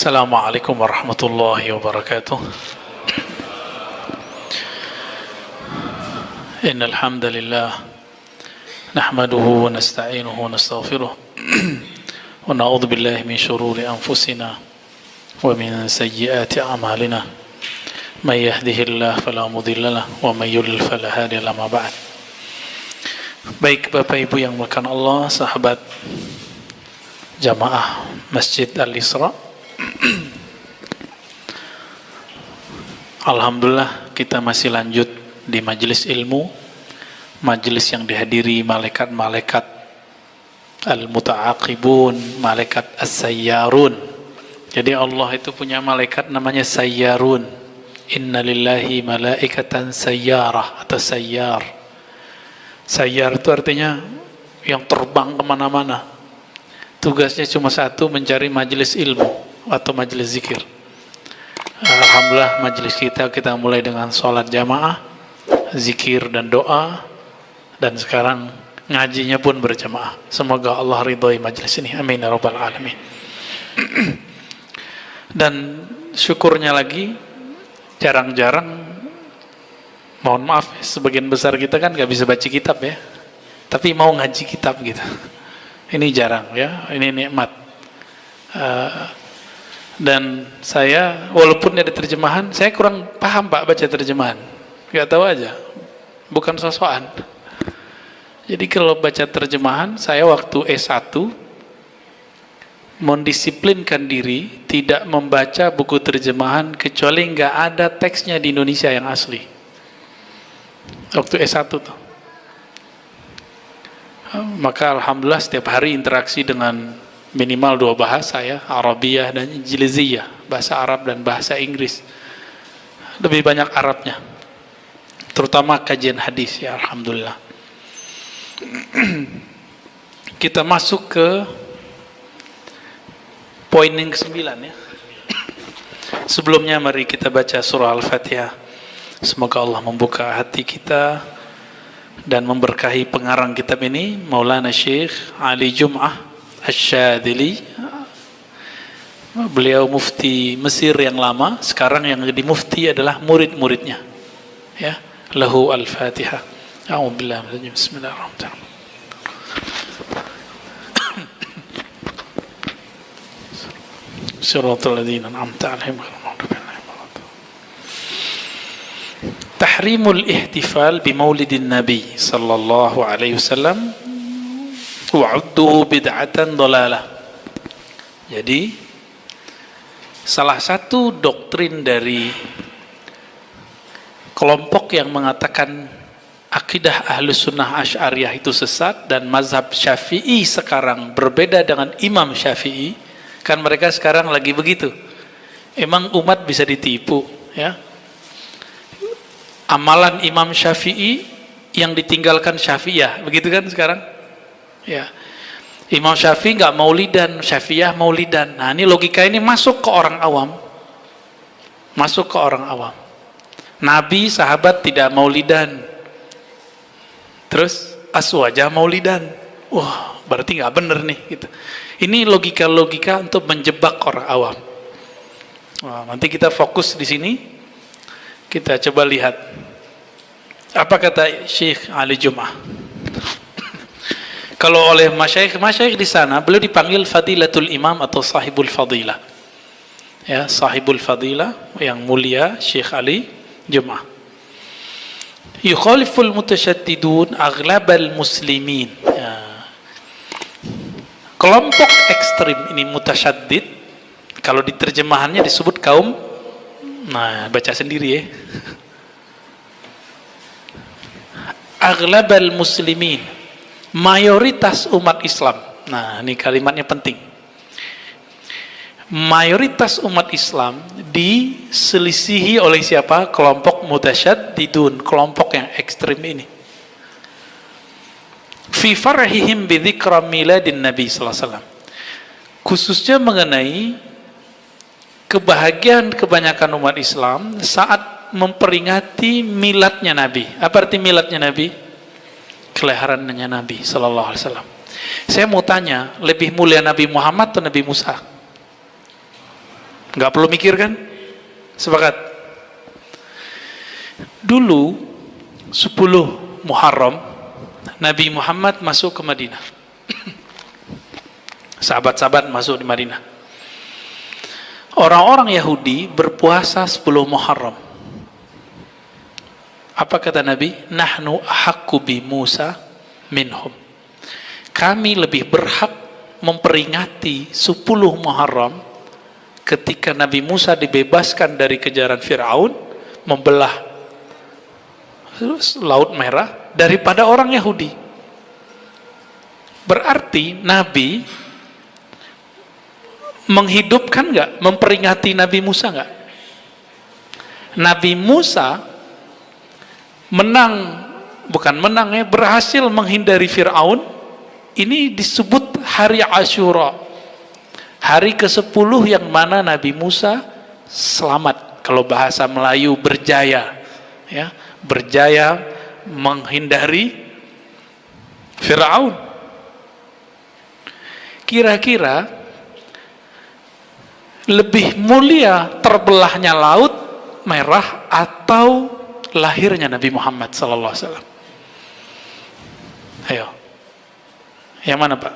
Assalamualaikum warahmatullahi wabarakatuh. Innal hamdalillah nahmaduhu wa nasta'inuhu wa nastaghfiruh wa na'udzu billahi min shururi anfusina wa min sayyiati a'malina. May yahdihillahu fala mudilla lahu wa may yudlil fala hadiya lahu. Ba'd. Baik Bapak Ibu yang dimuliakan Allah, sahabat jamaah Masjid Al-Isra, alhamdulillah kita masih lanjut di majelis ilmu, majelis yang dihadiri malaikat-malaikat al-muta'aqibun, malaikat as-sayyarun. Jadi Allah itu punya malaikat namanya sayyarun. Inna lillahi malaikatan sayyarah atau sayyar. Sayyar itu artinya yang terbang kemana-mana. Tugasnya cuma satu, mencari majelis ilmu atau majelis zikir. Alhamdulillah majelis kita mulai dengan sholat jamaah, zikir dan doa, dan sekarang ngajinya pun berjamaah. Semoga Allah ridhoi majelis ini, amin ya rabbal alamin. Dan syukurnya lagi, jarang-jarang, mohon maaf, sebagian besar kita kan gak bisa baca kitab ya, tapi mau ngaji kitab gitu. Ini jarang ya, ini nikmat. Dan saya, walaupun ada terjemahan, saya kurang paham Pak baca terjemahan, gak tahu aja, bukan sosokan. Jadi kalau baca terjemahan, saya waktu S1 mendisiplinkan diri tidak membaca buku terjemahan kecuali nggak ada teksnya di Indonesia yang asli. Waktu S1 tuh. Maka alhamdulillah setiap hari interaksi dengan minimal 2 bahasa ya, Arabiyah dan Injiliziyah, bahasa Arab dan bahasa Inggris. Lebih banyak Arabnya, terutama kajian hadis ya, alhamdulillah. Kita masuk ke poin yang ke-9 ya. Sebelumnya mari kita baca surah Al-Fatihah. Semoga Allah membuka hati kita dan memberkahi pengarang kitab ini, Maulana Syekh Ali Jum'ah Asy-Syadzili. Beliau mufti Mesir yang lama, sekarang yang jadi mufti adalah murid-muridnya. Ya, lahu al-Fatihah. A'udzubillahi minasyaitonir rajim. Bismillahirrahmanirrahim. Shiratal ladzina an'amta 'alaihim ghairil maghdubi 'alaihim waladdallin. Tahrimul ihtifal bi maulidin Nabi sallallahu alaihi wasallam wa'udduhu bid'atan dhalalah. Jadi salah satu doktrin dari kelompok yang mengatakan akidah Ahlus Sunnah Asy'ariyah itu sesat dan mazhab Syafi'i sekarang berbeda dengan Imam Syafi'i, kan mereka sekarang lagi begitu. Emang umat bisa ditipu ya? Amalan Imam Syafi'i yang ditinggalkan Syafi'iyah, begitu kan sekarang? Ya. Imam Syafi'i nggak maulidan, Syafi'iyah maulidan. Nah, ini logika ini masuk ke orang awam. Masuk ke orang awam. Nabi, sahabat tidak maulidan. Terus aswajah maulidan. Wah, berarti nggak bener nih gitu. Ini logika-logika untuk menjebak orang awam. Wah, nanti kita fokus di sini. Kita coba lihat apa kata Syekh Ali Jum'ah. Kalau oleh masyayikh di sana, beliau dipanggil Fadilatul Imam atau Sahibul Fadilah. Ya, Sahibul Fadilah yang mulia Syekh Ali Jum'ah. Yukhaliful mutasyaddidun aghlabal muslimin. Ya. Kelompok ekstrim ini mutasyaddid, kalau diterjemahannya disebut kaum, nah baca sendiri ya. Aghlabal muslimin, mayoritas umat Islam. Nah, ini kalimatnya penting. Mayoritas umat Islam diselisihi oleh siapa? Kelompok mutasyaddidun, kelompok yang ekstrim ini. Fi farhihim bi dzikra miladin Nabi sallallahu alaihi wasallam. Khususnya mengenai kebahagiaan kebanyakan umat Islam saat memperingati miladnya Nabi. Apa arti miladnya Nabi? Kelahirannya Nabi sallallahu alaihi wasallam. Saya mau tanya, lebih mulia Nabi Muhammad atau Nabi Musa? Nggak perlu mikir kan? Sepakat? Dulu 10 Muharram Nabi Muhammad masuk ke Madinah. Sahabat-sahabat masuk di Madinah. Orang-orang Yahudi berpuasa 10 Muharram. Apa kata Nabi? Nahnu ahaqqu bi Musa minhum. Kami lebih berhak memperingati 10 Muharram ketika Nabi Musa dibebaskan dari kejaran Fir'aun, membelah Laut Merah, daripada orang Yahudi. Berarti Nabi menghidupkan nggak, memperingati Nabi Musa nggak? Nabi Musa berhasil menghindari Fir'aun. Ini disebut hari Asyura, hari ke-10 yang mana Nabi Musa selamat. Kalau bahasa Melayu berjaya, ya, berjaya menghindari Fir'aun. Kira-kira lebih mulia terbelahnya Laut Merah atau lahirnya Nabi Muhammad SAW? Ayo, yang mana Pak?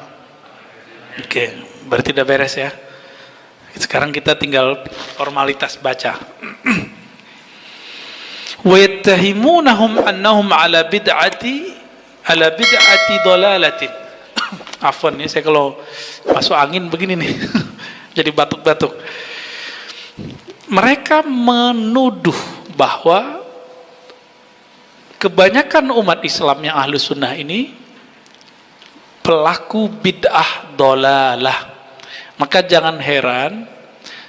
Oke, berarti udah beres ya. Sekarang kita tinggal formalitas baca. Wa yattahimunahum annahum ala bid'ati dhalalatin. Afwan nih, saya kalau masuk angin begini nih. Jadi batuk-batuk. Mereka menuduh bahwa kebanyakan umat Islam yang ahlu sunnah ini pelaku bid'ah dhalalah. Maka jangan heran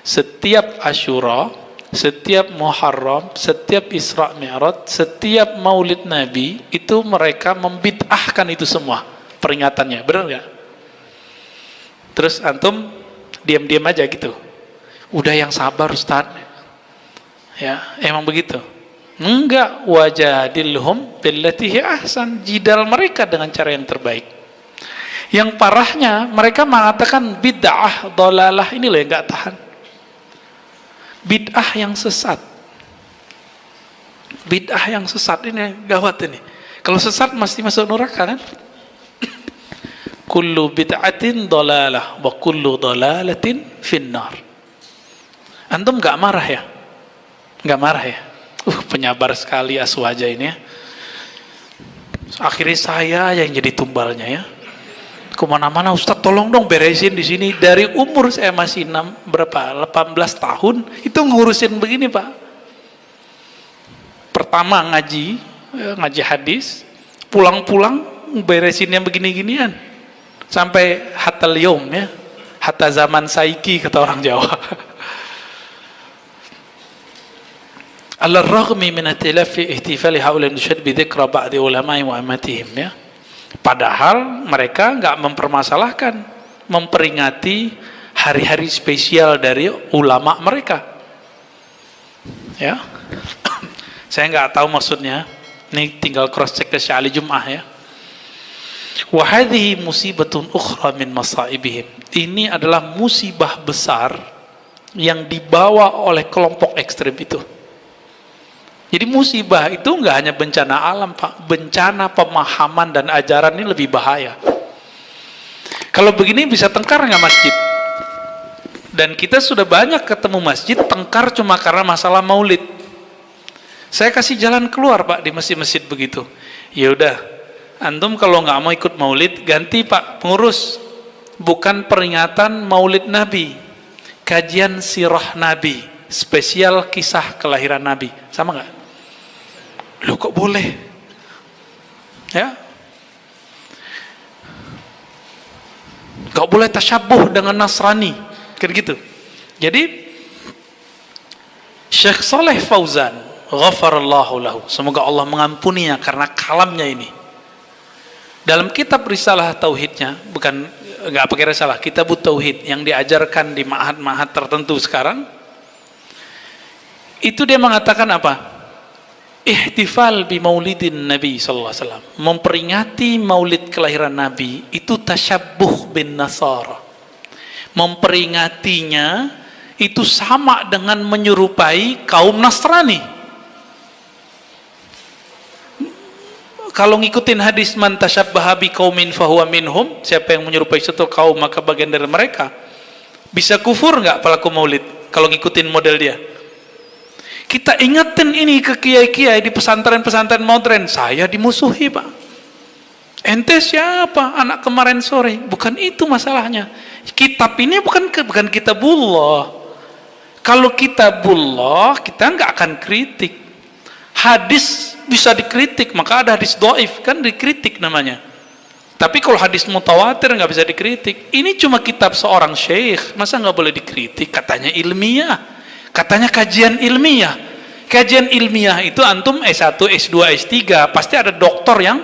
setiap Asyura, setiap Muharram, setiap Isra Mi'raj, setiap Maulid Nabi itu mereka membid'ahkan itu semua peringatannya. Benar nggak? Terus antum diam-diam aja gitu. Udah yang sabar Ustaz. Ya, emang begitu. Enggak, wajadilhum billati hi ahsan, jidal mereka dengan cara yang terbaik. Yang parahnya mereka mengatakan bid'ah dhalalah ini loh yang enggak tahan. Bid'ah yang sesat. Bid'ah yang sesat ini gawat ini. Kalau sesat mesti masuk neraka kan? Kullu bid'atin dhalalah wa kullu dhalalatin finnar. Antum enggak marah ya? Enggak marah ya? Penyabar sekali Aswaja ini ya. Akhirnya saya yang jadi tumbalnya ya. Kemana-mana Ustaz tolong dong beresin di sini. Dari umur saya masih 18 tahun itu ngurusin begini Pak. Pertama ngaji hadis, pulang-pulang beresin yang begini-ginian sampai hatta liyom ya, hatta zaman saiki kata orang Jawa. Al-raghmi min atilafi ihtifali haula nusyad bi dzikra ba'di ulama'i wa amatihim ya. Padahal mereka enggak mempermasalahkan memperingati hari-hari spesial dari ulama mereka. Ya. Saya enggak tahu maksudnya. Ini tinggal cross check ke Syali Jum'ah ya. Wa hadhihi musibatun ukhra min masaibihim. Ini adalah musibah besar yang dibawa oleh kelompok ekstrem itu. Jadi musibah itu enggak hanya bencana alam Pak, bencana pemahaman dan ajaran ini lebih bahaya. Kalau begini bisa tengkar nggak masjid? Dan kita sudah banyak ketemu masjid tengkar cuma karena masalah maulid. Saya kasih jalan keluar Pak di masjid-masjid begitu. Ya udah, antum kalau nggak mau ikut maulid ganti Pak pengurus, bukan peringatan maulid Nabi, kajian sirah Nabi, spesial kisah kelahiran Nabi, sama nggak? Loh kok boleh? Ya, gak boleh tasyabuh dengan Nasrani, kan gitu. Jadi Syekh Saleh Fauzan, ghafarallahu lahu, semoga Allah mengampuninya karena kalamnya ini. Dalam kitab risalah tauhidnya, bukan nggak pakai risalah, kitab tauhid yang diajarkan di ma'had-ma'had tertentu sekarang, itu dia mengatakan apa? Ihtifal bi maulidin Nabi sallallahu alaihi wasallam, memperingati maulid kelahiran Nabi itu tasyabbuh bin Nasara, memperingatinya itu sama dengan menyerupai kaum Nasrani. Kalau ngikutin hadis man tasyabbaha biqaumin fahuwa minhum, siapa yang menyerupai suatu kaum maka bagian dari mereka. Bisa kufur nggak pelaku maulid kalau ngikutin model dia? Kita ingetin ini ke kiai-kiai di pesantren-pesantren modern, saya dimusuhi Pak. Ente siapa? Anak kemarin sore. Bukan itu masalahnya. Kitab ini bukan kitabullah. Kalau kitabullah, kita nggak akan kritik. Hadis bisa dikritik, maka ada hadis dhaif, kan dikritik namanya. Tapi kalau hadis mutawatir nggak bisa dikritik. Ini cuma kitab seorang syekh, masa nggak boleh dikritik? Katanya ilmiah, katanya kajian ilmiah. Kajian ilmiah itu antum S1, S2, S3, pasti ada doktor yang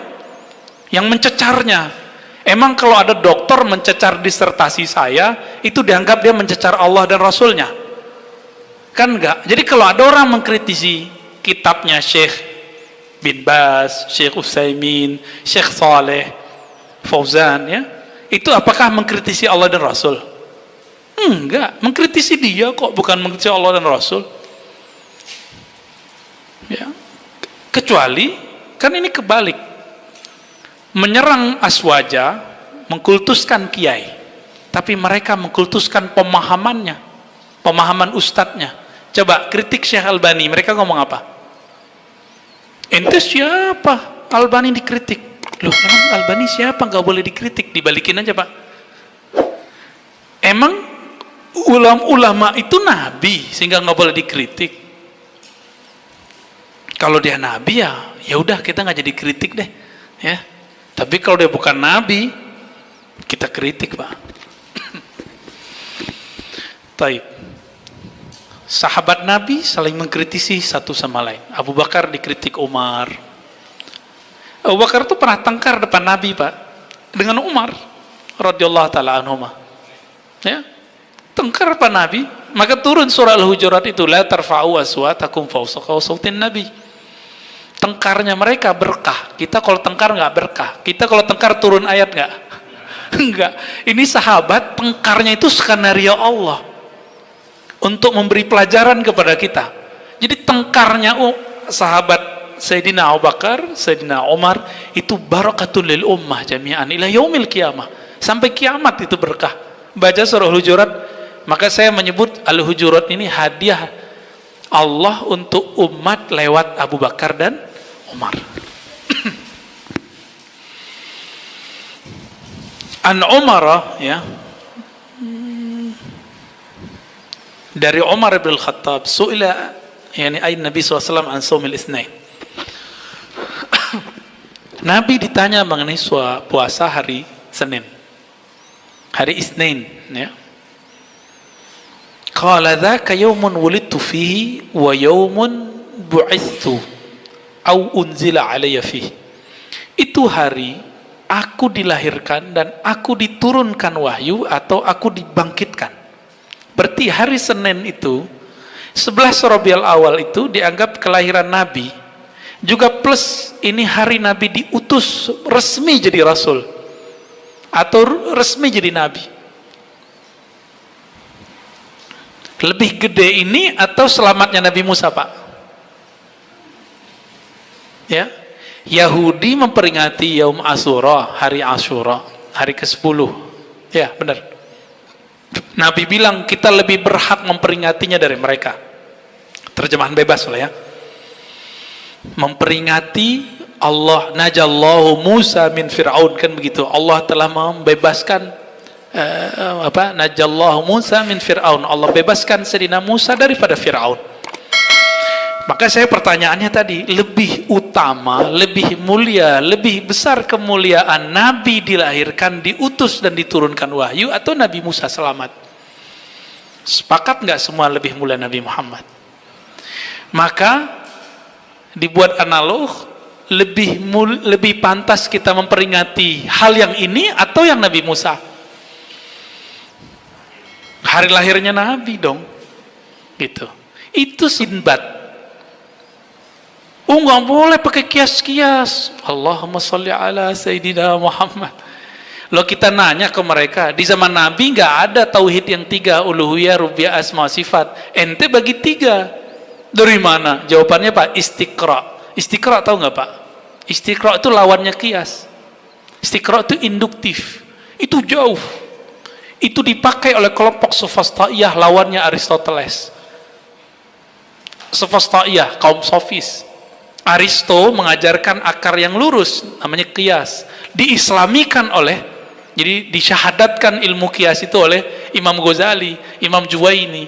mencecarnya. Emang kalau ada dokter mencecar disertasi saya, itu dianggap dia mencecar Allah dan Rasulnya? Kan enggak. Jadi kalau ada orang mengkritisi kitabnya Syekh bin Baz, Syekh Utsaimin, Syekh Saleh Fauzan, ya, itu apakah mengkritisi Allah dan Rasul? Enggak, mengkritisi dia kok, bukan mengkritisi Allah dan Rasul. Ya. Kecuali kan ini kebalik, menyerang aswaja, mengkultuskan kiai, tapi mereka mengkultuskan pemahamannya, pemahaman ustadznya. Coba kritik Syekh Albani, mereka ngomong apa? Ente siapa? Albani dikritik. Loh, emang Albani siapa? Nggak boleh dikritik, dibalikin aja Pak. Emang ulama itu nabi sehingga nggak boleh dikritik? Kalau dia nabi ya udah, kita nggak jadi kritik deh, ya. Tapi kalau dia bukan nabi, kita kritik Pak. Taib. Sahabat Nabi saling mengkritisi satu sama lain. Abu Bakar dikritik Umar. Abu Bakar itu pernah tengkar depan Nabi Pak dengan Umar radhiyallahu taala anhuma. Ya, tengkar depan Nabi, maka turun surah Al-Hujurat itu, la tarfa'u aswatakum fawqa sautin Nabi. Tengkarnya mereka berkah. Kita kalau tengkar nggak berkah. Kita kalau tengkar turun ayat nggak? Enggak. Ini sahabat tengkarnya itu skenario Allah untuk memberi pelajaran kepada kita. Jadi tengkarnya sahabat Sayyidina Abu Bakar, Sayyidina Umar itu barakatul lil ummah jami'an ila yaumil qiyamah. Sampai kiamat itu berkah. Baca surah Al-Hujurat, maka saya menyebut Al-Hujurat ini hadiah Allah untuk umat lewat Abu Bakar dan Umar. An Umar, ya, dari Umar bin Khattab, su'ila yani ay Nabi SAW an saumil itsnain. Nabi ditanya mengenai puasa hari Senin, hari Isnin, ya. Qala dzaka yaumun wulidtu fihi wa yaumun bu'itsu au unzila alayya fihi. Itu hari aku dilahirkan dan aku diturunkan wahyu atau aku dibangkitkan. Berarti hari Senin itu 11 Rabiul Awal itu dianggap kelahiran Nabi, juga plus ini hari Nabi diutus resmi jadi Rasul atau resmi jadi Nabi. Lebih gede ini atau selamatnya Nabi Musa Pak? Ya, Yahudi memperingati Yaum Asyura, hari Asyura, hari ke-10. Ya, benar. Nabi bilang kita lebih berhak memperingatinya dari mereka. Terjemahan bebas lah ya. Memperingati Allah, najallahu Musa min Fir'aun, kan begitu. Allah telah membebaskan najallahu Musa min Fir'aun. Allah bebaskan Sayyidina Musa daripada Fir'aun. Maka saya pertanyaannya tadi, lebih utama, lebih mulia, lebih besar kemuliaan Nabi dilahirkan, diutus dan diturunkan wahyu atau Nabi Musa selamat? Sepakat nggak semua lebih mulia Nabi Muhammad? Maka dibuat analog, lebih pantas kita memperingati hal yang ini atau yang Nabi Musa? Hari lahirnya Nabi dong, gitu. Itu Sinbad. Nggak boleh pakai kias-kias. Allahumma sholli ala Sayyidina Muhammad. Lalu kita nanya ke mereka, di zaman Nabi nggak ada tauhid yang 3, uluhiyah, rububiyah, asma, sifat. Ente bagi 3. Dari mana? Jawabannya Pak, istiqra. Istiqra tahu nggak Pak? Istiqra itu lawannya qiyas. Istiqra itu induktif. Itu jauh. Itu dipakai oleh kelompok Sophastaiyah, lawannya Aristoteles. Sophastaiyah, kaum sofis. Aristo mengajarkan akar yang lurus, namanya qiyas. Diislamikan oleh, jadi disyahadatkan ilmu qiyas itu oleh Imam Ghazali, Imam Juwaini.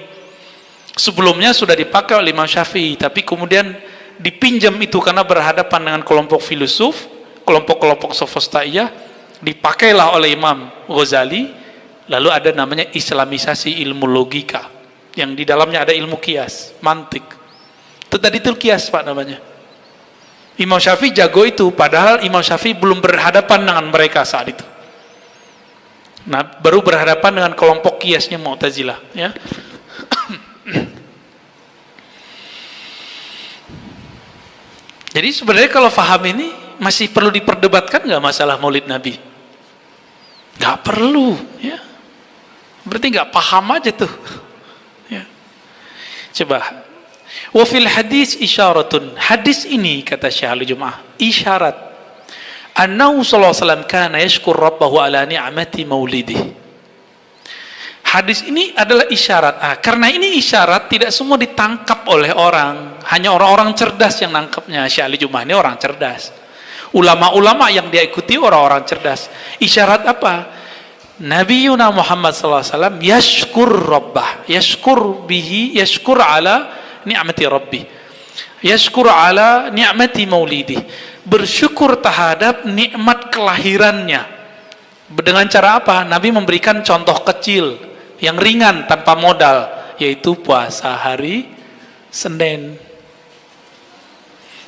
Sebelumnya sudah dipakai oleh Imam Syafi'i, tapi kemudian dipinjam itu karena berhadapan dengan kelompok filosof, kelompok-kelompok Sophastaiyah, dipakailah oleh Imam Ghazali. Lalu ada namanya islamisasi ilmu logika, yang di dalamnya ada ilmu qiyas, mantik. Itu tadi itu qiyas Pak namanya. Imam Syafi'i jago itu, padahal Imam Syafi'i belum berhadapan dengan mereka saat itu. Nah, baru berhadapan dengan kelompok qiyasnya Mu'tazilah, ya. Jadi sebenarnya kalau faham ini masih perlu diperdebatkan nggak masalah Maulid Nabi? Nggak perlu, ya. Berarti nggak paham aja tuh. Ya. Coba. Wa fil hadis isyaratun. Hadis ini kata Syekh Al-Jum'ah, isyarat. Annahu sallallahu alaihi wasallam kana yashkur rabbahu ala ni'mati maulidih. Hadis ini adalah isyarat. Karena ini isyarat, tidak semua ditangkap oleh orang. Hanya orang-orang cerdas yang nangkapnya. Syekh Al-Jum'ah ini orang cerdas. Ulama-ulama yang dia ikuti orang-orang cerdas. Isyarat apa? Nabi Yuna Muhammad sallallahu alaihi wasallam yashkur rabbah. Yashkur bihi, yashkur ala ni'mati rabbi. Yashkur ala ni'mati maulidi. Bersyukur terhadap nikmat kelahirannya. Dengan cara apa? Nabi memberikan contoh kecil yang ringan tanpa modal, yaitu puasa hari Senin.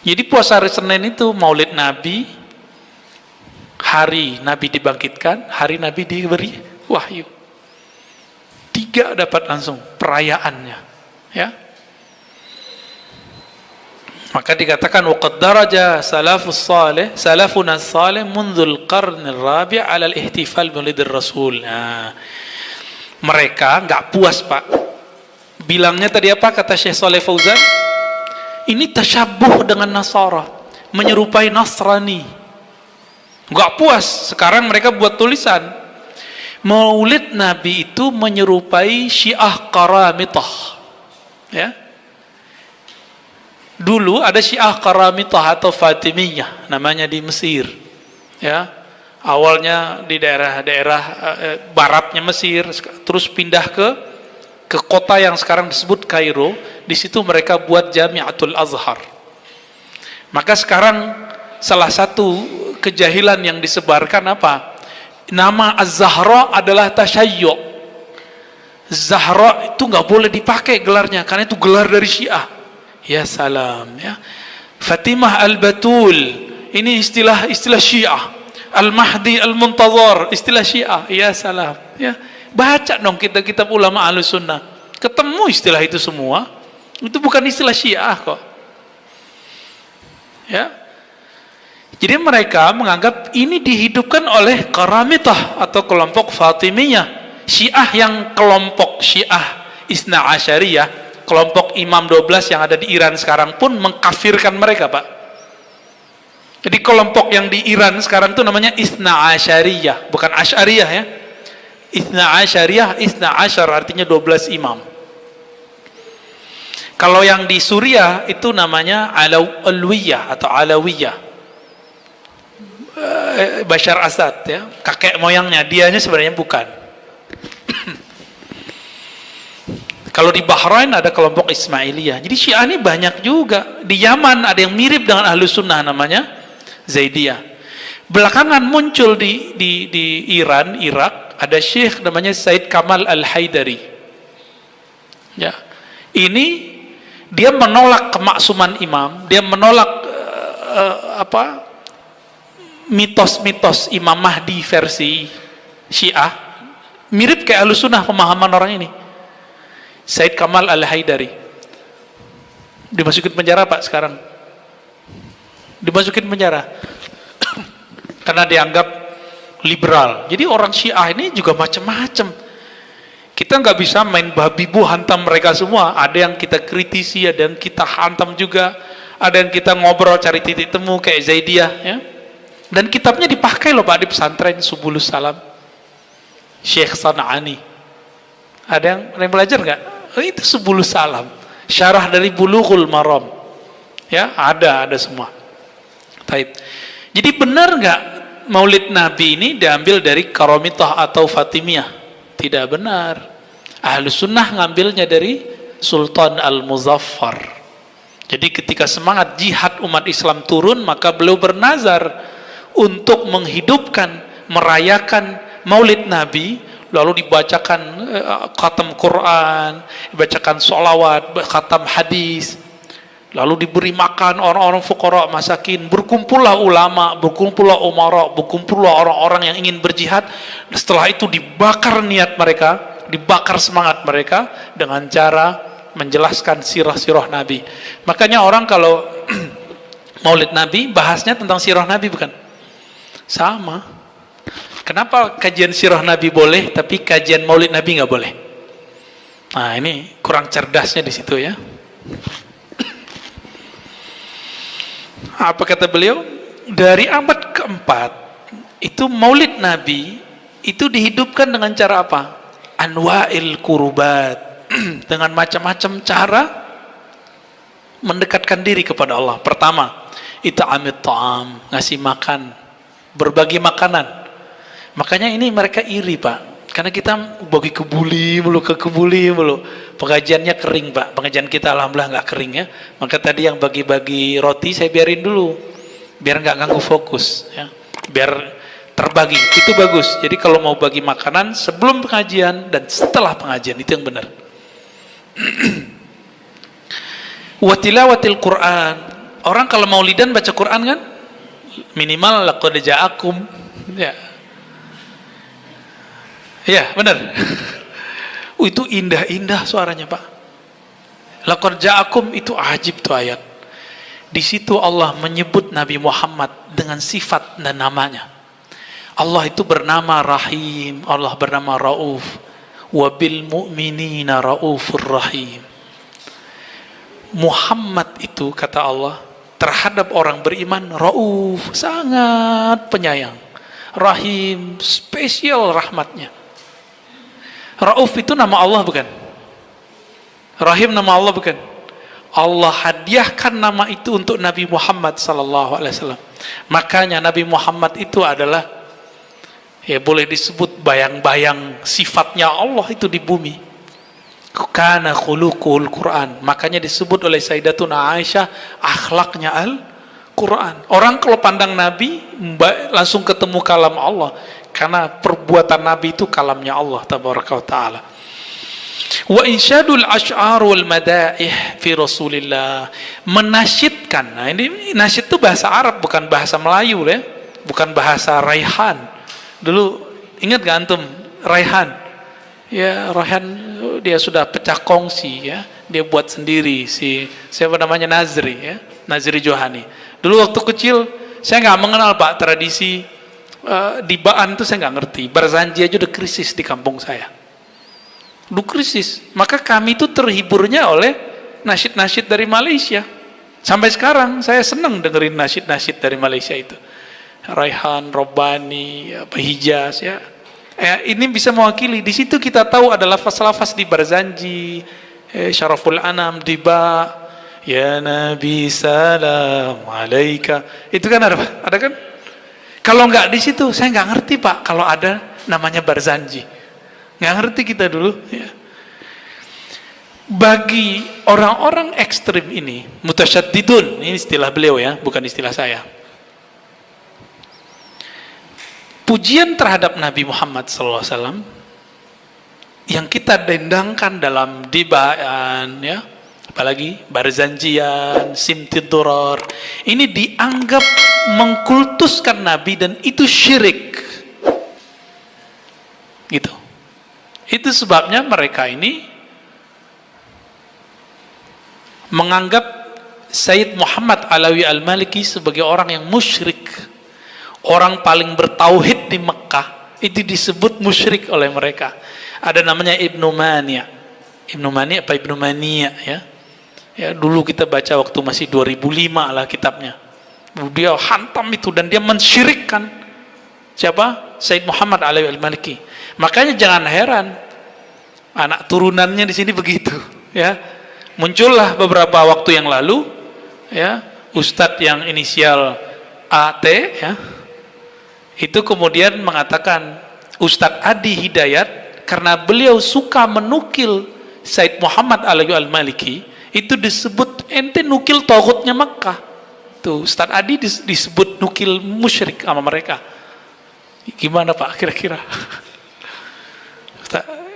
Jadi puasa hari Senin itu Maulid Nabi, hari Nabi dibangkitkan, hari Nabi diberi wahyu. 3 dapat langsung perayaannya, ya. Maka dikatakan waqad daraja salafuna salih mundzul qarn ar-rabi' 'ala al-ihtifal biwalidir rasul. Nah, mereka nggak puas Pak. Bilangnya tadi apa kata Syekh Shalih Fauzan? Ini tasyabuh dengan Nasara, menyerupai Nasrani. Nggak puas, sekarang mereka buat tulisan Maulid Nabi itu menyerupai Syiah Qaramitah. Ya. Dulu ada Syiah Qaramitah atau Fatimiyah namanya di Mesir. Ya. Awalnya di daerah-daerah baratnya Mesir, terus pindah ke kota yang sekarang disebut Kairo. Di situ mereka buat Jami'atul Azhar. Maka sekarang salah satu kejahilan yang disebarkan apa? Nama Az-Zahra adalah tasyayyu'. Zahra itu nggak boleh dipakai gelarnya karena itu gelar dari Syiah. Ya salam, ya. Fatimah Al-Batul, ini istilah Syiah. Al-Mahdi Al-Muntazar, istilah Syiah. Ya salam, ya. Baca dong kitab-kitab ulama Ahlussunnah. Ketemu istilah itu semua. Itu bukan istilah Syiah kok. Ya. Jadi mereka menganggap ini dihidupkan oleh Qaramitah atau kelompok Fatimiyah. Syiah yang kelompok Syiah Isna Asyariyah, kelompok Imam 12 yang ada di Iran sekarang pun mengkafirkan mereka Pak. Jadi kelompok yang di Iran sekarang itu namanya Isna Asyariyah, bukan Asyariyah ya. Isna Asyariyah, Isna Asyar artinya 12 imam. Kalau yang di Suriah itu namanya Alawiyah atau Alawiyah. Bashar Assad ya, kakek moyangnya, dianya sebenarnya bukan. Kalau di Bahrain ada kelompok Ismailiyah. Jadi Syiah ini banyak juga. Di Yaman ada yang mirip dengan Ahlussunnah namanya Zaidiyah. Belakangan muncul di Iran, Irak, ada syekh namanya Said Kamal Al-Haidari. Ya. Ini dia menolak kemaksuman imam, dia menolak mitos-mitos Imam Mahdi versi Syiah. Mirip kayak Ahlussunnah pemahaman orang ini. Said Kamal Al-Haidari dimasukin penjara Pak sekarang. Dimasukin penjara karena dianggap liberal. Jadi orang Syiah ini juga macam-macam. Kita nggak bisa main babi bu hantam mereka semua. Ada yang kita kritisi, ada yang kita hantam juga, ada yang kita ngobrol cari titik temu kayak Zaidiyah, ya. Dan kitabnya dipakai loh Pak di pesantren Subulus Salam, Syekh San'ani. Ada yang belajar nggak? Itu Subulus Salam, syarah dari Bulughul Maram, ya, ada semua. Taib. Jadi benar nggak Maulid Nabi ini diambil dari Karomitah atau Fatimiyah? Tidak benar. Ahlus Sunnah ngambilnya dari Sultan Al-Muzaffar. Jadi ketika semangat jihad umat Islam turun, maka beliau bernazar untuk menghidupkan, merayakan Maulid Nabi, lalu dibacakan khatam Quran, dibacakan sholawat, khatam hadis, lalu diberi makan orang-orang fuqara masakin, berkumpullah ulama, berkumpullah umara, berkumpullah orang-orang yang ingin berjihad. Setelah itu dibakar niat mereka, dibakar semangat mereka dengan cara menjelaskan sirah-sirah Nabi. Makanya orang kalau Maulid Nabi bahasnya tentang sirah Nabi, bukan? Sama. Kenapa kajian sirah Nabi boleh tapi kajian Maulid Nabi nggak boleh? Nah, ini kurang cerdasnya di situ, ya. Apa kata beliau? Dari abad keempat itu Maulid Nabi itu dihidupkan dengan cara apa? Anwa'il kurubat, dengan macam-macam cara mendekatkan diri kepada Allah. Pertama, it'amit ta'am, ngasih makan, berbagi makanan. Makanya ini mereka iri Pak, karena kita bagi kebuli mulu, pengajiannya kering Pak, pengajian kita alhamdulillah nggak kering, ya. Maka tadi yang bagi-bagi roti saya biarin dulu, biar nggak ganggu fokus, ya. Biar terbagi, itu bagus. Jadi kalau mau bagi makanan sebelum pengajian dan setelah pengajian, itu yang benar. Watilawatil Quran, orang kalau maulidan baca Quran kan minimal laqad ja'akum, ya. Ya, benar. Itu indah-indah suaranya, Pak. Laqad ja'akum itu ajib tuh ayat. Di situ Allah menyebut Nabi Muhammad dengan sifat dan namanya. Allah itu bernama Rahim, Allah bernama Rauf. Wa bil mu'minina raufur rahim. Muhammad itu kata Allah terhadap orang beriman Rauf, sangat penyayang. Rahim, spesial rahmatnya. Rauf itu nama Allah, bukan? Rahim nama Allah, bukan? Allah hadiahkan nama itu untuk Nabi Muhammad SAW. Makanya Nabi Muhammad itu adalah, ya boleh disebut bayang-bayang sifatnya Allah itu di bumi. Kana khuluqul Quran. Makanya disebut oleh Sayyidatuna Aisyah akhlaknya Al-Quran. Orang kalau pandang Nabi langsung ketemu kalam Allah, karena perbuatan Nabi itu kalamnya Allah tabaraka wa ta'ala. Wa insyadul ash'ar wal madaih fi Rasulillah, menasyidkan. Nah, ini nasyid itu bahasa Arab, bukan bahasa Melayu, ya. Bukan bahasa Raihan. Dulu ingat gak antum Raihan? Ya, Raihan dia sudah pecah kongsi, ya. Dia buat sendiri, siapa namanya, Nazri, ya. Nazri Johani. Dulu waktu kecil saya nggak mengenal Pak tradisi dibaan itu, saya nggak ngerti. Barzanji aja udah krisis di kampung saya. Udah krisis. Maka kami itu terhiburnya oleh nasyid-nasyid dari Malaysia. Sampai sekarang saya senang dengerin nasyid-nasyid dari Malaysia itu. Raihan, Robbani, Hijaz, ya. Ini bisa mewakili. Di situ kita tahu ada lafaz-lafaz di Barzanji, Syaraful Anam, Diba, ya Nabi salam alaika. Itu kan ada kan? Kalau nggak di situ, saya nggak ngerti Pak. Kalau ada namanya Barzanji, nggak ngerti kita dulu. Ya. Bagi orang-orang ekstrim ini, mutasyaddidun, ini istilah beliau, ya, bukan istilah saya. Pujian terhadap Nabi Muhammad SAW yang kita dendangkan dalam dibaan, ya, apalagi Barzanjian, Simtidurar, ini dianggap mengkultuskan Nabi, dan itu syirik. Gitu. Itu sebabnya mereka ini menganggap Sayyid Muhammad Alawi Al-Maliki sebagai orang yang musyrik, orang paling bertauhid di Mekah itu disebut musyrik oleh mereka. Ada namanya Ibnu Mani'. Ibnu Mani' apa Ibnu Mani' ya. Ya, dulu kita baca waktu masih 2005 lah kitabnya. Dia hantam itu dan dia mensyirikkan siapa? Said Muhammad Alawi Al-Maliki. Makanya jangan heran anak turunannya di sini begitu, ya. Muncullah beberapa waktu yang lalu, ya, ustadz yang inisial AT, ya. Itu kemudian mengatakan Ustadz Adi Hidayat karena beliau suka menukil Said Muhammad Alawi Al-Maliki, itu disebut ente nukil tauhidnya Makkah. Tuh Ustadz Adi disebut nukil musyrik sama mereka. Gimana Pak kira-kira?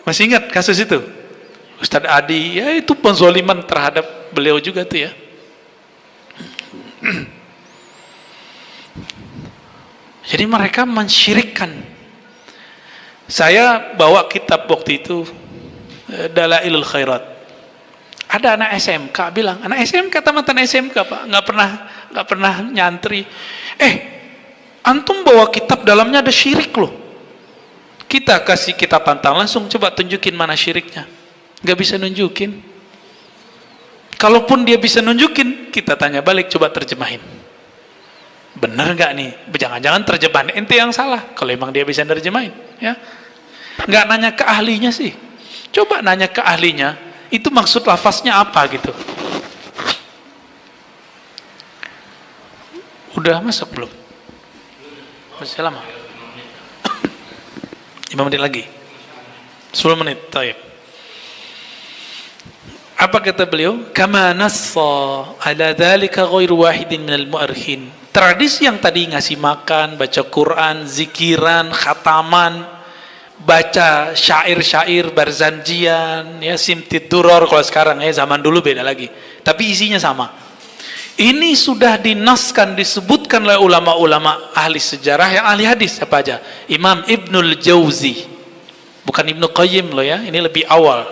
Masih ingat kasus itu? Ustadz Adi, ya itu penzoliman terhadap beliau juga tuh ya. Jadi mereka mensyirikkan. Saya bawa kitab waktu itu, Dalailul Khairat. Ada anak SMK bilang, anak SMK, tamatan SMK Pak, nggak pernah nyantri. Antum bawa kitab dalamnya ada syirik loh. Kita kasih kita tantang langsung, coba tunjukin mana syiriknya. Nggak bisa nunjukin. Kalaupun dia bisa nunjukin, kita tanya balik, coba terjemahin. Benar nggak nih? Jangan-jangan terjemahan ente yang salah. Kalau emang dia bisa terjemahin, ya. Nggak nanya ke ahlinya sih. Coba nanya ke ahlinya, itu maksud lafaznya apa gitu. Udah masuk belum? Masih lama? 5 menit lagi. 10 menit, taib. Apa kata beliau? Kama nassa ala dzalika ghairu wahidin minal mu'arikhin. Tradisi yang tadi ngasih makan, baca Quran, zikiran, khataman, baca syair-syair, barzanjian, ya simtid duror kalau sekarang ya, zaman dulu beda lagi. Tapi isinya sama. Ini sudah dinaskan, disebutkan oleh ulama-ulama ahli sejarah yang ahli hadis apa aja. Imam Ibnul Jauzi, bukan Ibnu Qayyim loh ya, ini lebih awal.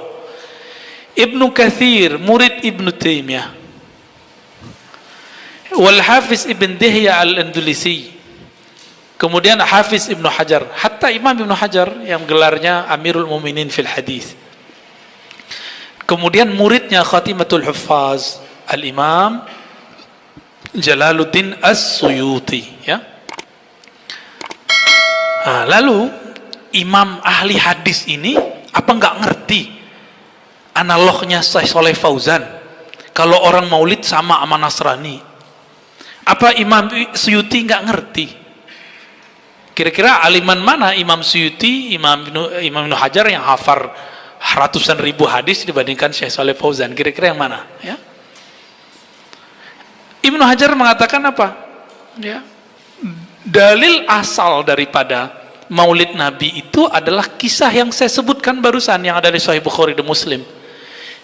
Ibnu Katsir, murid Ibnu Taimiyah. Wal Hafiz Ibn Dihya Al-Andalusi. Kemudian Hafiz Ibnu Hajar, hatta Imam Ibnu Hajar yang gelarnya Amirul Muminin fil Hadis. Kemudian muridnya Khatimatul Huffaz, Al-Imam Jalaluddin As-Suyuti, ya. Lalu imam ahli hadis ini apa nggak ngerti analognya Syekh Saleh Fauzan kalau orang maulid sama Nasrani? Apa Imam Suyuti nggak ngerti? Kira-kira aliman mana Imam Suyuti, Imam Ibnu Hajar yang hafal ratusan ribu hadis dibandingkan Syekh Saleh Fauzan? Kira-kira yang mana? Ya. Ibnu Hajar mengatakan apa? Ya. Dalil asal daripada Maulid Nabi itu adalah kisah yang saya sebutkan barusan yang ada di Sahih Bukhari dan Muslim.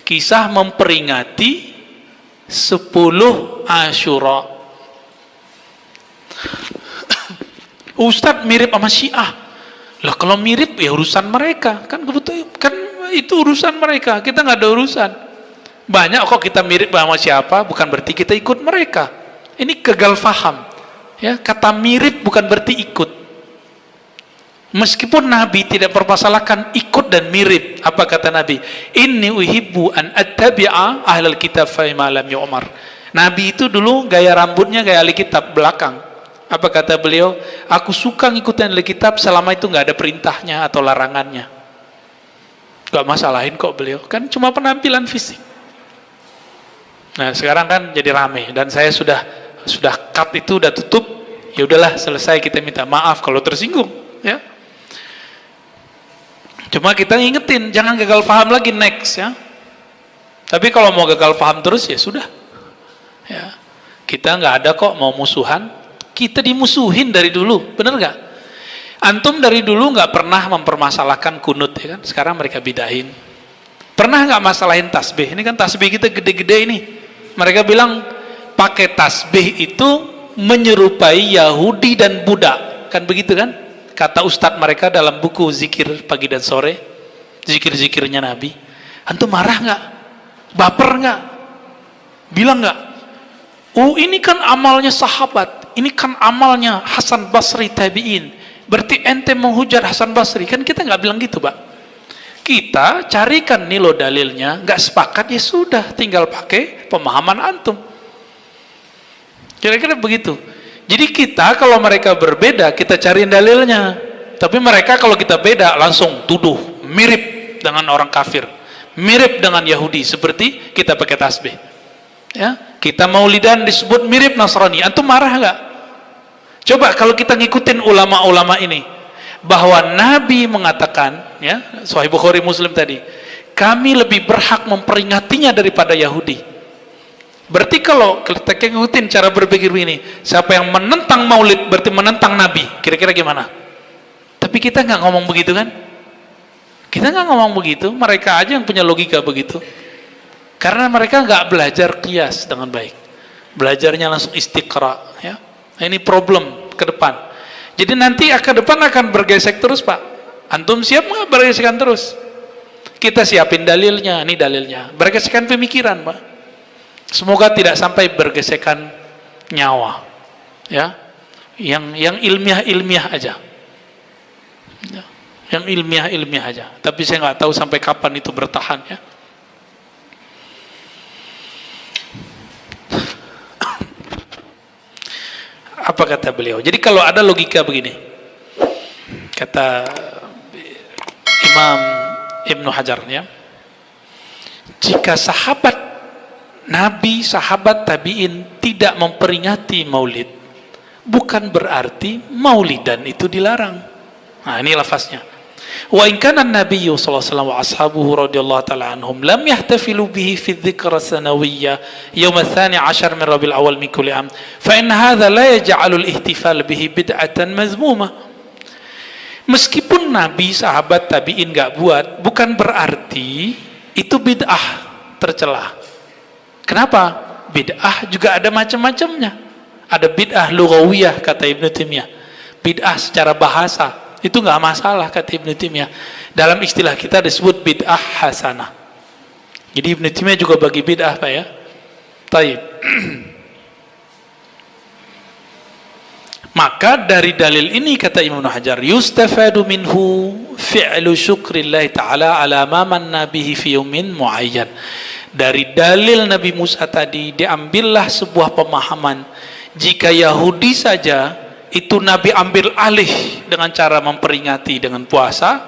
Kisah memperingati 10 Asyura. Ustadz mirip sama Syiah. Lah kalau mirip ya urusan mereka, kan kebetulan kan itu urusan mereka, kita nggak ada urusan. Banyak kok kita mirip sama siapa, bukan berarti kita ikut mereka. Ini gagal faham. Ya, kata mirip bukan berarti ikut. Meskipun Nabi tidak mempermasalahkan ikut dan mirip. Apa kata Nabi? Inni uhibbu an attabi'a ahlal kitab fa ma lam yu'mar. Nabi itu dulu gaya rambutnya gaya ahli kitab belakang. Apa kata beliau? Aku suka ngikutin ahli kitab selama itu nggak ada perintahnya atau larangannya. Gak masalahin kok beliau. Kan cuma penampilan fisik. Nah sekarang kan jadi rame dan saya sudah cut itu udah tutup. Ya udahlah selesai, kita minta maaf kalau tersinggung. Ya. Cuma kita ingetin jangan gagal paham lagi next ya. Tapi kalau mau gagal paham terus ya sudah. Ya. Kita nggak ada kok mau musuhan. Kita dimusuhin dari dulu, bener nggak? Antum dari dulu nggak pernah mempermasalahkan kunut ya kan? Sekarang mereka bidahin. Pernah nggak masalahin tasbih? Ini kan tasbih kita gede-gede ini. Mereka bilang pakai tasbih itu menyerupai Yahudi dan Buddha, kan begitu kan? Kata ustadz mereka dalam buku zikir pagi dan sore, zikir-zikirnya Nabi. Antum marah nggak? Baper nggak? Bilang nggak? Oh ini kan amalnya sahabat, ini kan amalnya Hasan Basri tabi'in, berarti ente menghujat Hasan Basri. Kan kita nggak bilang gitu, Pak. Kita carikan nih lo dalilnya, nggak sepakat ya sudah, tinggal pakai pemahaman antum. Kira-kira begitu. Jadi kita kalau mereka berbeda, kita cariin dalilnya. Tapi mereka kalau kita beda, langsung tuduh, mirip dengan orang kafir, mirip dengan Yahudi, seperti kita pakai tasbih. Ya, kita maulidan disebut mirip Nasrani. Antum marah nggak? Coba kalau kita ngikutin ulama-ulama ini, bahwa Nabi mengatakan, ya, Sahih Bukhari Muslim tadi, kami lebih berhak memperingatinya daripada Yahudi. Berarti kalau kita ngikutin cara berpikir ini, siapa yang menentang maulid berarti menentang Nabi. Kira-kira gimana? Tapi kita nggak ngomong begitu kan? Kita nggak ngomong begitu, mereka aja yang punya logika begitu. Karena mereka nggak belajar qiyas dengan baik. Belajarnya langsung istiqra, ya. Nah, ini problem ke depan. Jadi nanti ke depan akan bergesek terus, Pak. Antum siap nggak bergesekan terus? Kita siapin dalilnya, ini dalilnya. Bergesekan pemikiran, Pak. Semoga tidak sampai bergesekan nyawa, ya. Yang ilmiah aja, ya. Yang ilmiah aja. Tapi saya nggak tahu sampai kapan itu bertahan, ya. Apa kata beliau? Jadi kalau ada logika begini, kata Imam Ibnu Hajar, ya, jika sahabat Nabi, sahabat tabi'in tidak memperingati maulid, bukan berarti maulidan itu dilarang. Nah, ini lafaznya. Wa in kana an-nabiyyu sallallahu alaihi wasallam wa ashabuhu radhiyallahu ta'ala anhum lam yahtafilu bihi fi dzikra sanawiyyah yawm ats-tsani 'ashar min Rabiul Awwal min kulli 'am fa in hadza la yaj'alu al-ihtifal bihi bid'atan mazmumah. Meskipun Nabi, sahabat tabi'in enggak buat, bukan berarti itu bid'ah tercela. Kenapa? Bid'ah juga ada macam-macamnya. Ada bid'ah lughawiyah kata Ibnu Taimiyah. Bid'ah secara bahasa itu nggak masalah kata Ibnu Taimiyah. Dalam istilah kita disebut bid'ah hasanah. Jadi Ibnu Taimiyah juga bagi bid'ah, Pak, ya. Taib. Maka dari dalil ini kata Imam Hajar, yustafadu minhu fi'lu syukrillahi ta'ala ala ma manna bihi fi yaumin muayyan. Dari dalil Nabi Musa tadi diambillah sebuah pemahaman, jika Yahudi saja itu Nabi ambil alih dengan cara memperingati dengan puasa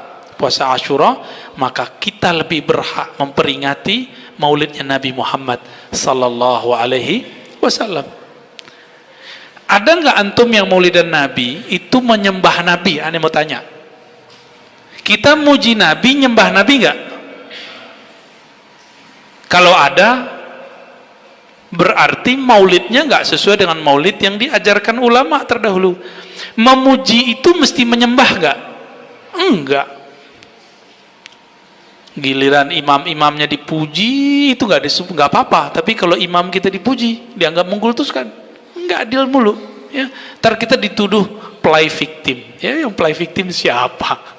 Asyura, maka kita lebih berhak memperingati maulidnya Nabi Muhammad sallallahu alaihi wasallam. Ada nggak antum yang maulidan Nabi itu menyembah Nabi? Ane mau tanya. Kita muji Nabi, nyembah Nabi nggak? Kalau ada, berarti maulidnya nggak sesuai dengan maulid yang diajarkan ulama terdahulu. Memuji itu mesti menyembah nggak? Enggak. Giliran imam-imamnya dipuji itu nggak disebut, nggak apa-apa. Tapi kalau imam kita dipuji, dianggap mengkultuskan, nggak adil mulu. Ya, ntar kita dituduh play victim. Ya, yang play victim siapa?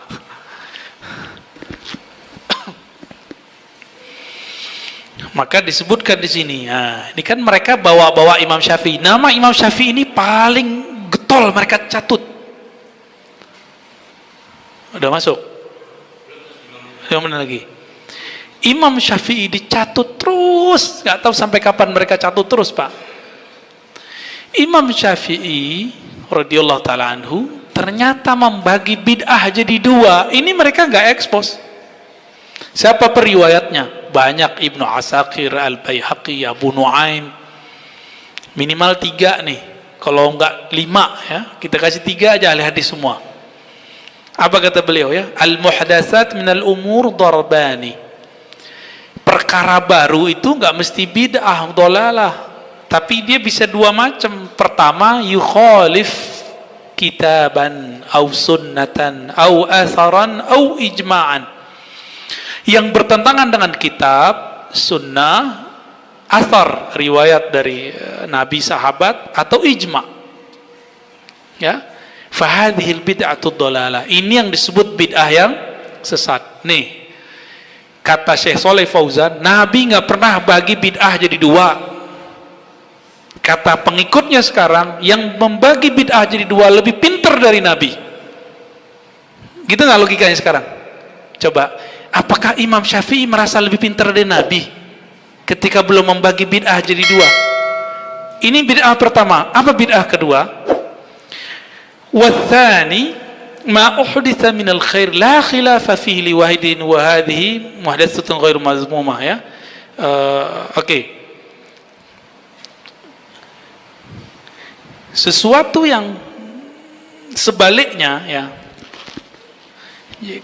Maka disebutkan di sini. Nah, ini kan mereka bawa Imam Syafi'i. Nama Imam Syafi'i ini paling getol mereka catut. Udah masuk? Yang mana lagi? Imam Syafi'i dicatut terus. Gak tahu sampai kapan mereka catut terus, Pak. Imam Syafi'i radhiyallahu ta'ala anhu ternyata membagi bid'ah jadi dua. Ini mereka gak ekspos. Siapa periwayatnya? Banyak, Ibnu Asakir, Al-Baihaqi, Abu Nuaim. Minimal 3 nih. Kalau enggak 5, ya. Kita kasih 3 aja ahli hadis semua. Apa kata beliau, ya? Al-muhdatsat minal umur darbani. Perkara baru itu enggak mesti bid'ah, dhalalah. Tapi dia bisa dua macam. Pertama, yukhalif kitaban au sunnatan au atharan au ijma'an. Yang bertentangan dengan kitab, sunnah, athar, riwayat dari Nabi, sahabat, atau ijma'. Ya, fahadhil bid'atud dhalalah. Ini yang disebut bid'ah yang sesat. Nih, kata Syekh Shalih Fauzan, Nabi nggak pernah bagi bid'ah jadi dua. Kata pengikutnya sekarang, yang membagi bid'ah jadi dua lebih pintar dari Nabi. Gitu nggak logikanya sekarang? Coba, apakah Imam Syafi'i merasa lebih pintar dari Nabi ketika belum membagi bid'ah jadi dua? Ini bid'ah pertama. Apa bid'ah kedua? Wathani ma uhditha minal khair la khilafa fihi li wahidin wa hadhihi muhdatsatun ghairu mazmumah, ya. Oke. Sesuatu yang sebaliknya, ya.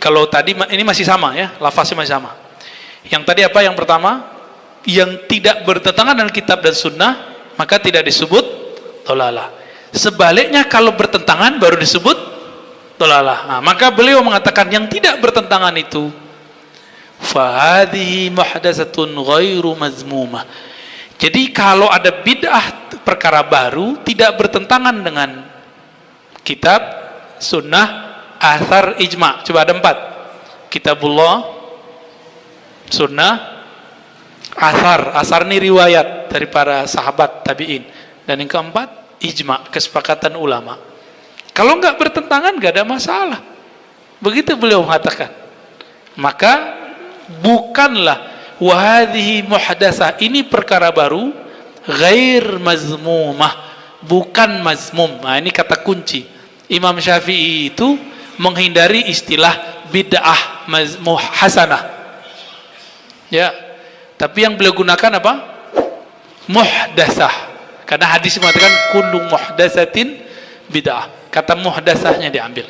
Kalau tadi ini masih sama, ya, lafaznya masih sama. Yang tadi apa? Yang pertama, yang tidak bertentangan dengan kitab dan sunnah, maka tidak disebut dhalalah. Sebaliknya kalau bertentangan baru disebut dhalalah. Nah, maka beliau mengatakan yang tidak bertentangan itu fa hadhihi muhdatsatun ghairu mazmumah. Jadi kalau ada bid'ah perkara baru tidak bertentangan dengan kitab, sunnah, athar, ijma. Coba ada 4. Kitabullah, sunnah, athar. Athar ini riwayat dari para sahabat tabi'in. Dan yang keempat, ijma, kesepakatan ulama. Kalau enggak bertentangan enggak ada masalah. Begitu beliau mengatakan. Maka bukanlah wahadhihi muhdatsah, ini perkara baru, ghair mazmumah, bukan mazmum. Nah, ini kata kunci. Imam Syafi'i itu menghindari istilah bid'ah hasanah, ya. Tapi yang beliau gunakan apa? Muhdatsah. Karena hadis mengatakan kullu muhdatsatin bid'ah. Kata muhdatsahnya diambil.